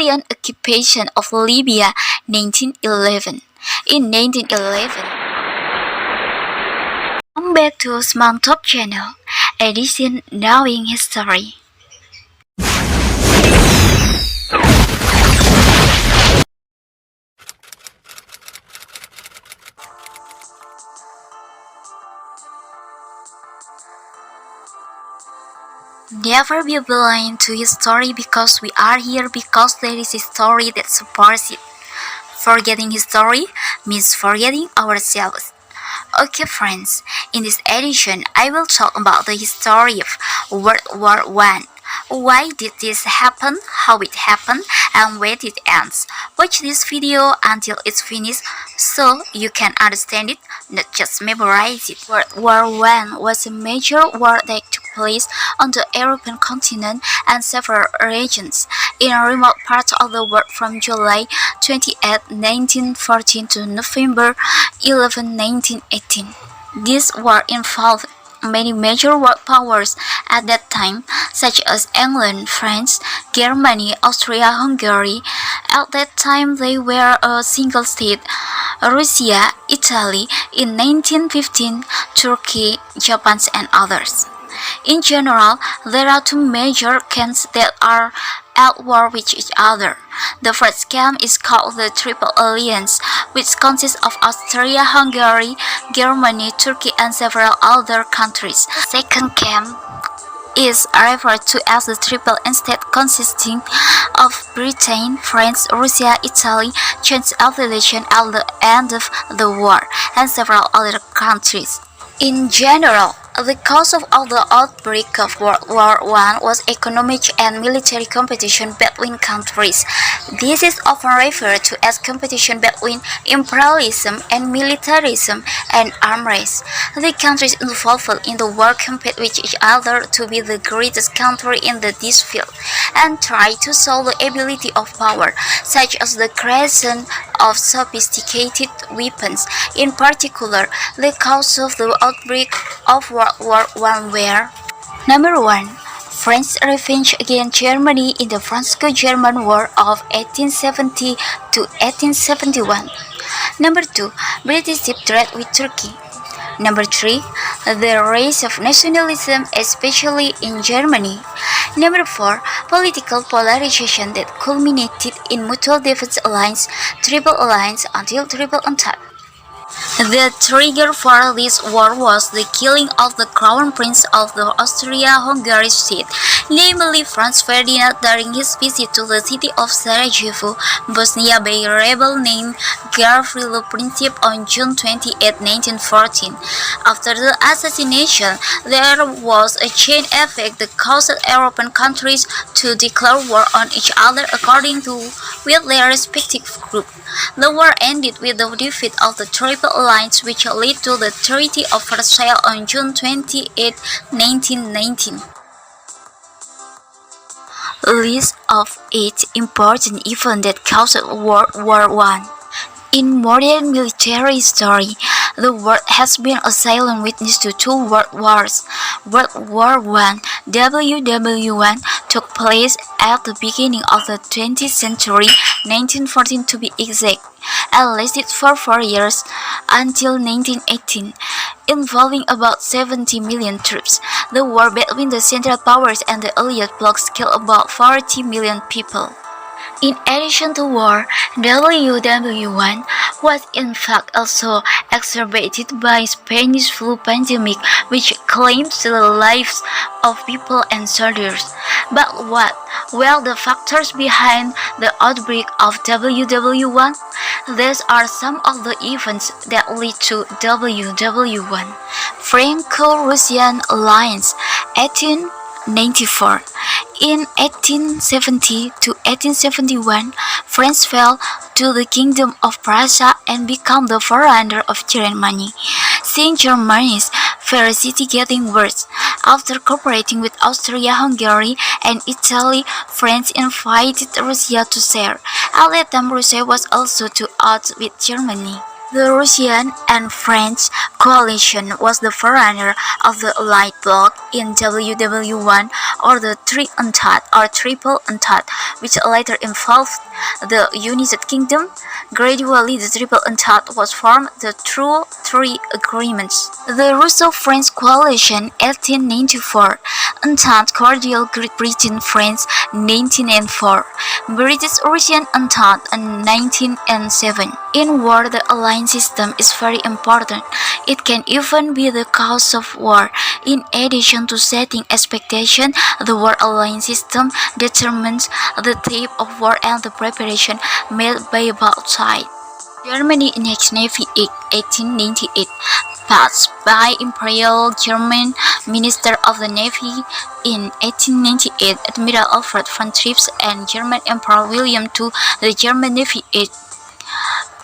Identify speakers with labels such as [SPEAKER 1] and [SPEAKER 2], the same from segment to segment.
[SPEAKER 1] Italian occupation of Libya 1911. In 1911, come back to Smart Top Channel, edition Knowing History. Never be blind to history because we are here because there is a story that supports it. Forgetting history means forgetting ourselves. Okay friends, in this edition I will talk about the history of World War I. Why did this happen, how it happened, and when it ends? Watch this video until it's finished so you can understand it, not just memorize it. World War I was a major war that took place on the European continent and several regions in remote parts of the world from July 28, 1914 to November 11, 1918. This war involved many major world powers at that time, such as England, France, Germany, Austria-Hungary. At that time, they were a single state. Russia, Italy, in 1915, Turkey, Japan, and others. In general, there are two major camps that are at war with each other. The first camp is called the Triple Alliance, which consists of Austria-Hungary, Germany, Turkey, and several other countries. The second camp is referred to as the Triple Entente, consisting of Britain, France, Russia, Italy, changed affiliation at the end of the war, and several other countries. In general, the cause of all the outbreak of World War I was economic and military competition between countries. This is often referred to as competition between imperialism and militarism and arms race. The countries involved in the war compete with each other to be the greatest country in this field and try to solve the ability of power, such as the creation of sophisticated weapons. In particular, the cause of the outbreak of World War I were: Number 1. French revenge against Germany in the Franco-German War of 1870 to 1871. Number 2. British deep threat with Turkey. Number 3. The rise of nationalism, especially in Germany. Number 4. Political polarization that culminated in Mutual Defense Alliance, Triple Alliance until Triple Entente. The trigger for this war was the killing of the Crown Prince of the Austria-Hungary state, namely Franz Ferdinand, during his visit to the city of Sarajevo, Bosnia, by a rebel named Gavrilo Princip on June 28, 1914. After the assassination, there was a chain effect that caused European countries to declare war on each other according to with their respective groups. The war ended with the defeat of the Triple Alliance, which led to the Treaty of Versailles on June 28, 1919. List of 8 important events that caused World War I. In modern military history, the world has been a silent witness to 2 world wars. World War I, WW1, took place at the beginning of the 20th century, 1914 to be exact, and lasted for 4 years, until 1918, involving about 70 million troops. The war between the Central Powers and the Allied blocs killed about 40 million people. In addition to war, WW1 was in fact also exacerbated by Spanish flu pandemic, which claimed the lives of people and soldiers. But what were the factors behind the outbreak of WW1? These are some of the events that lead to WW1. Franco-Russian Alliance, 1894. In 1870 to 1871, France fell to the Kingdom of Prussia and became the forerunner of Germany. Seeing Germany's ferocity getting worse, after cooperating with Austria-Hungary and Italy, France invited Russia to share. At that time, Russia was also to odds with Germany. The Russian and French coalition was the forerunner of the Allied bloc in WW1 or the Trientente or Triple Entente, which later involved the United Kingdom. Gradually, the Triple Entente was formed through three agreements. The Russo-French coalition 1894, Entente Cordiale Great Britain France 1904, British-Russian Entente in 1907. In war, the alliance system is very important. It can even be the cause of war. In addition to setting expectation, the war alliance system determines the type of war and the preparation made by both sides. Germany Next Navy Act 1898, passed by Imperial German Minister of the Navy in 1898, Admiral Alfred von Trips and German Emperor William II. The German Navy Act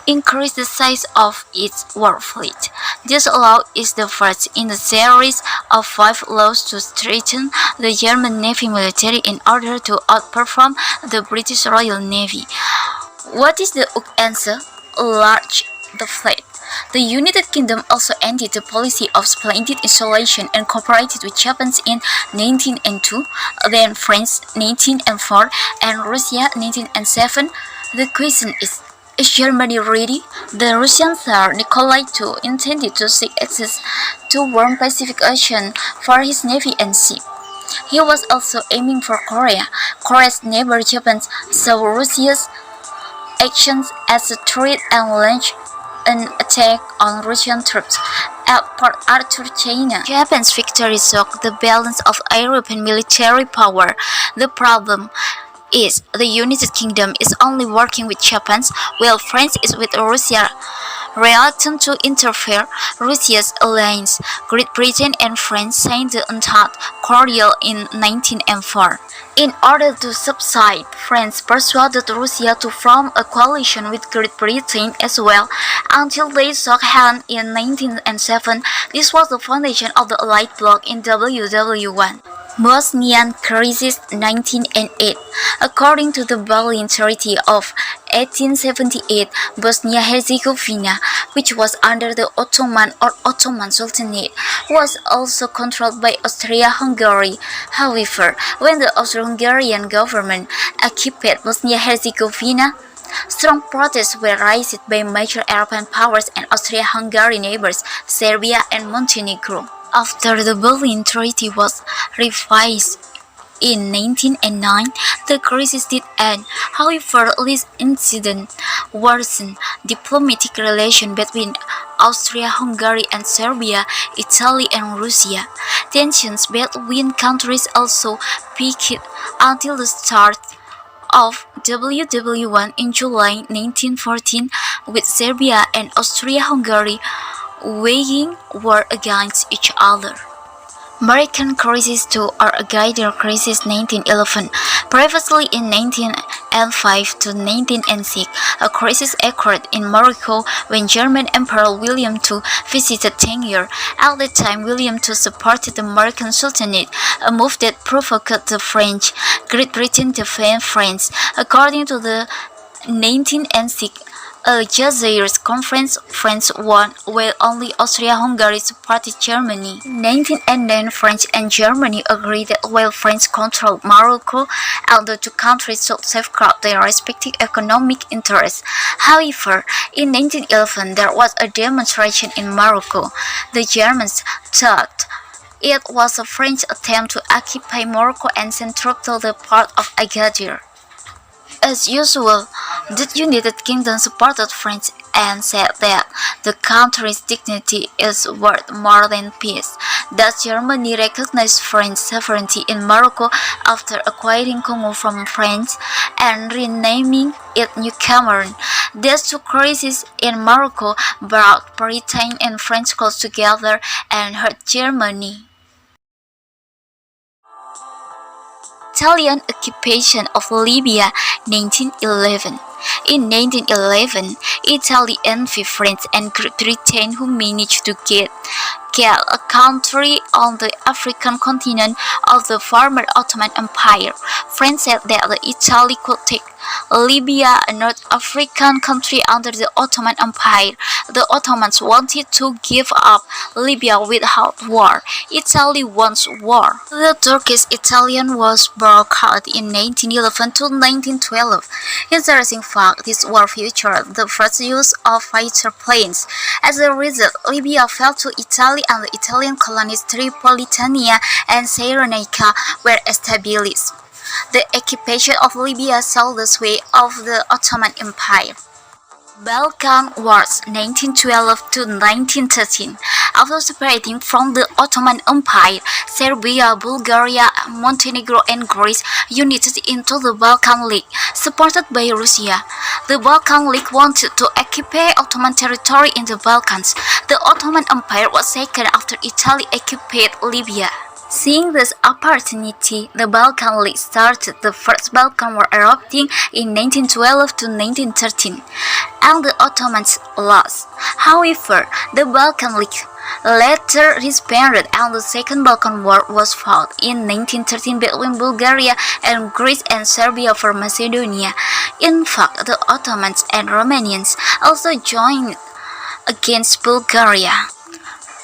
[SPEAKER 1] increased the size of its war fleet. This law is the first in a series of 5 laws to strengthen the German Navy military in order to outperform the British Royal Navy. What is the answer? Enlarge the fleet. The United Kingdom also ended the policy of splendid isolation and cooperated with Japan in 1902, then France 1904, and Russia 1907. The question is Germany ready? The Russian Tsar Nikolai II intended to seek access to warm Pacific Ocean for his navy and sea. He was also aiming for Korea. Korea's neighbor Japan saw Russia's actions as a threat and launched an attack on Russian troops at Port Arthur, China. Japan's victory shook the balance of European military power. The problem is the United Kingdom is only working with Japan, while France is with Russia. Reluctant to interfere, Russia's alliance, Great Britain and France signed the Entente Cordiale in 1904. In order to subside, France persuaded Russia to form a coalition with Great Britain as well, until they shook hands in 1907. This was the foundation of the Allied bloc in WW1. Bosnian crisis 1908. According to the Berlin Treaty of 1878, Bosnia-Herzegovina, which was under the Ottoman Sultanate, was also controlled by Austria-Hungary. However, when the Austro-Hungarian government occupied Bosnia-Herzegovina, strong protests were raised by major European powers and Austria-Hungary neighbors, Serbia and Montenegro. After the Berlin Treaty was revised in 1909, the crisis did end. However, this incident worsened diplomatic relations between Austria-Hungary and Serbia, Italy and Russia. Tensions between countries also peaked until the start of WW1 in July 1914, with Serbia and Austria-Hungary waging war against each other. American Crisis II or Agadir Crisis 1911. Previously in 1905 to 1906, a crisis occurred in Morocco when German Emperor William II visited Tangier. At the time, William II supported the Moroccan Sultanate, a move that provoked the French. Great Britain defended France. According to the 1906 Algiers Conference, France won, while only Austria-Hungary supported Germany. In 1909, France and Germany agreed that while France controlled Morocco, the two countries should safeguard their respective economic interests. However, in 1911, there was a demonstration in Morocco. The Germans thought it was a French attempt to occupy Morocco and send troops to the port of Agadir. As usual, the United Kingdom supported France and said that the country's dignity is worth more than peace. Thus, Germany recognized French sovereignty in Morocco after acquiring Congo from France and renaming it New Cameroon. These two crises in Morocco brought Britain and France close together and hurt Germany. Italian occupation of Libya 1911. In 1911, Italy envied France and Great Britain, who managed to get a country on the African continent of the former Ottoman Empire. France said that Italy could take Libya, a North African country under the Ottoman Empire. The Ottomans wanted to give up Libya without war. Italy wants war. The Turkish-Italian Wars broke out in 1911 to 1912. Interesting fact, this war featured the first use of fighter planes. As a result, Libya fell to Italy and the Italian colonies Tripolitania and Cyrenaica were established. The occupation of Libya saw the sway of the Ottoman Empire. Balkan Wars 1912 to 1913. After separating from the Ottoman Empire, Serbia, Bulgaria, Montenegro and Greece united into the Balkan League, supported by Russia. The Balkan League wanted to occupy Ottoman territory in the Balkans. The Ottoman Empire was shaken after Italy occupied Libya. Seeing this opportunity, the Balkan League started the First Balkan War erupting in 1912 to 1913, and the Ottomans lost. However, the Balkan League later disbanded and the Second Balkan War was fought in 1913 between Bulgaria and Greece and Serbia for Macedonia. In fact, the Ottomans and Romanians also joined against Bulgaria.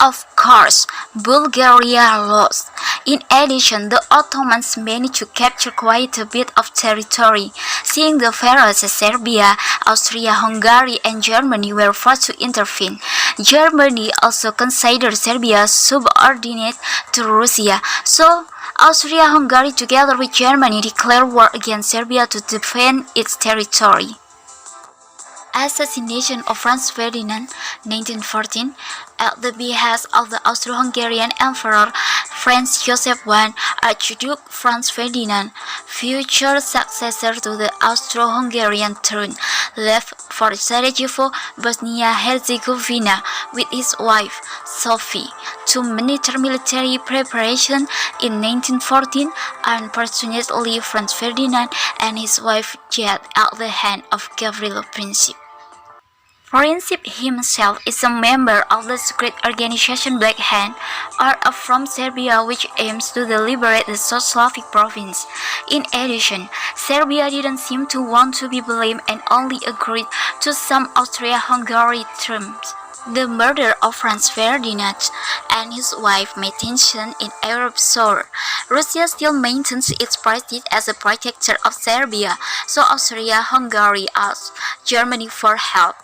[SPEAKER 1] Of course, Bulgaria lost. In addition, the Ottomans managed to capture quite a bit of territory. Seeing the ferocious Serbia, Austria-Hungary and Germany were forced to intervene. Germany also considered Serbia subordinate to Russia, so Austria-Hungary together with Germany declared war against Serbia to defend its territory. Assassination of Franz Ferdinand 1914 at the behest of the Austro-Hungarian Emperor Franz Joseph I, Archduke Franz Ferdinand, future successor to the Austro-Hungarian throne, left for Sarajevo, Bosnia-Herzegovina with his wife, Sophie, to monitor military preparation in 1914. Unfortunately, Franz Ferdinand and his wife died at the hand of Gavrilo Princip. Princip himself is a member of the secret organization Black Hand, or from Serbia, which aims to liberate the South Slavic province. In addition, Serbia didn't seem to want to be blamed and only agreed to some Austria-Hungary terms. The murder of Franz Ferdinand and his wife made tension in Europe sour. Russia still maintains its prestige as a protector of Serbia, so Austria-Hungary asked Germany for help.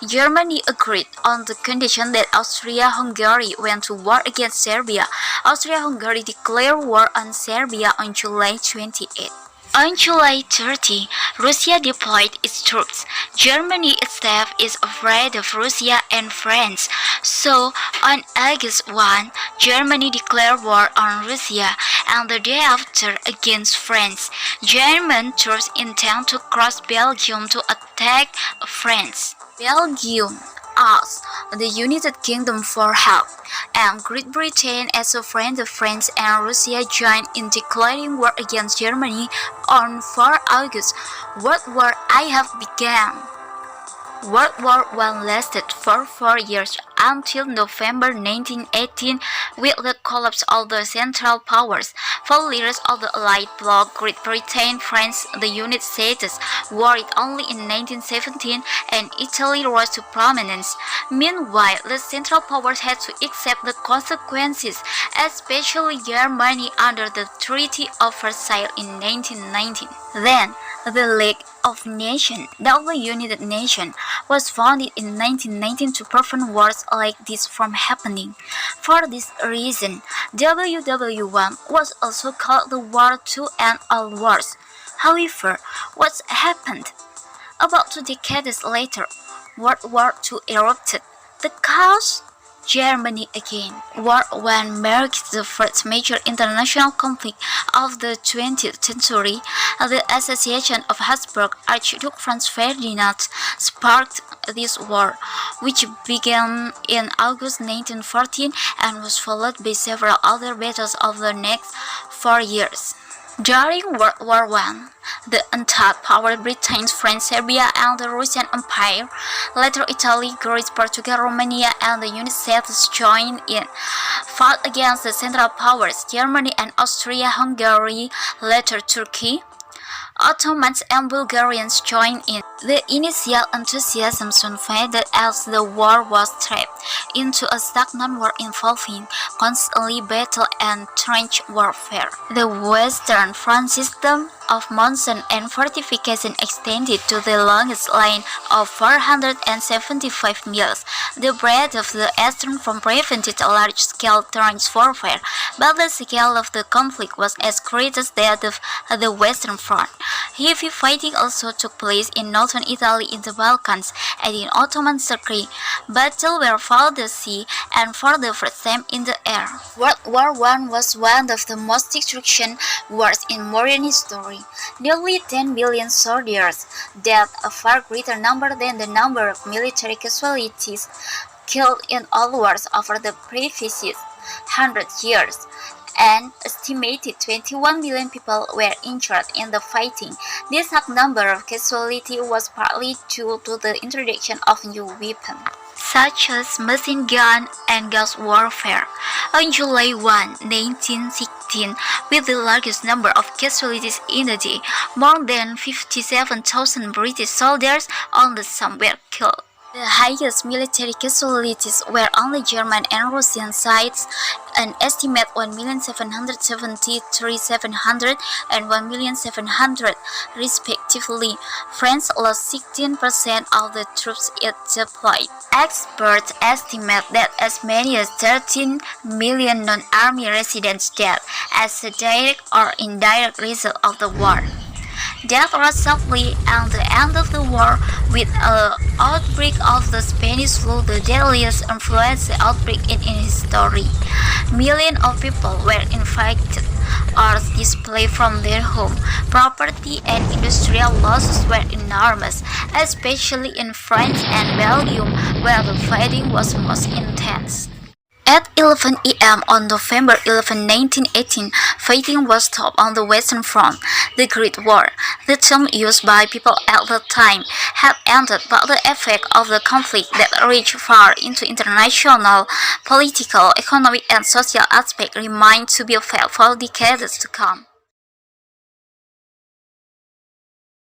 [SPEAKER 1] Germany agreed on the condition that Austria-Hungary went to war against Serbia. Austria-Hungary declared war on Serbia on July 28. On July 30, Russia deployed its troops. Germany itself is afraid of Russia and France, so on August 1, Germany declared war on Russia, and the day after against France. German troops intend to cross Belgium to attack France. Belgium asked the United Kingdom for help, and Great Britain, as a friend of France and Russia, joined in declaring war against Germany on 4 August. World War I have begun. World War I lasted for 4 years until November 1918 with the collapse of the Central Powers. 4 leaders of the Allied bloc, Great Britain, France, the United States, warred only in 1917 and Italy rose to prominence. Meanwhile, the Central Powers had to accept the consequences, especially Germany under the Treaty of Versailles in 1919. Then, the League of Nations, now the United Nations, was founded in 1919 to prevent wars like this from happening. For this reason, WW1 was also called the War to End All Wars. However, what happened? About 2 decades later, World War II erupted. The cause? Germany again. World War I marked the first major international conflict of the 20th century. The assassination of Habsburg Archduke Franz Ferdinand sparked this war, which began in August 1914 and was followed by several other battles of the next 4 years. During World War I, the Entente power Britain, France, Serbia, and the Russian Empire, later Italy, Greece, Portugal, Romania, and the United States joined in, fought against the Central Powers, Germany and Austria-Hungary, later Turkey. Ottomans and Bulgarians joined in. The initial enthusiasm soon faded as the war was trapped into a stagnant war involving constantly battle and trench warfare. The Western Front system of monsoon and fortification extended to the longest line of 475 miles. The breadth of the Eastern Front prevented large-scale trench warfare, but the scale of the conflict was as great as that of the Western Front. Heavy fighting also took place in northern Italy in the Balkans and in Ottoman Turkey. Battles were fought the sea and for the first time in the air. World War I was one of the most destruction wars in modern history. Nearly 10 million soldiers died, a far greater number than the number of military casualties killed in all wars over the previous 100 years. An estimated 21 million people were injured in the fighting. This high number of casualties was partly due to the introduction of new weapons, such as machine gun and gas warfare. On July 1, 1916, with the largest number of casualties in the day, more than 57,000 British soldiers on the Somme were killed. The highest military casualties were on the German and Russian sides, an estimate 1,773,700 and 1,700,000 respectively. France lost 16% of the troops it deployed. Experts estimate that as many as 13 million non-army residents died as a direct or indirect result of the war. Death was shortly at the end of the war, with an outbreak of the Spanish flu, the deadliest influenza outbreak in history. Millions of people were infected or displaced from their home. Property and industrial losses were enormous, especially in France and Belgium, where the fighting was most intense. At 11 a.m. on November 11, 1918, fighting was stopped on the Western Front. The Great War, the term used by people at the time, had ended, but the effect of the conflict that reached far into international, political, economic, and social aspects remained to be felt for decades to come.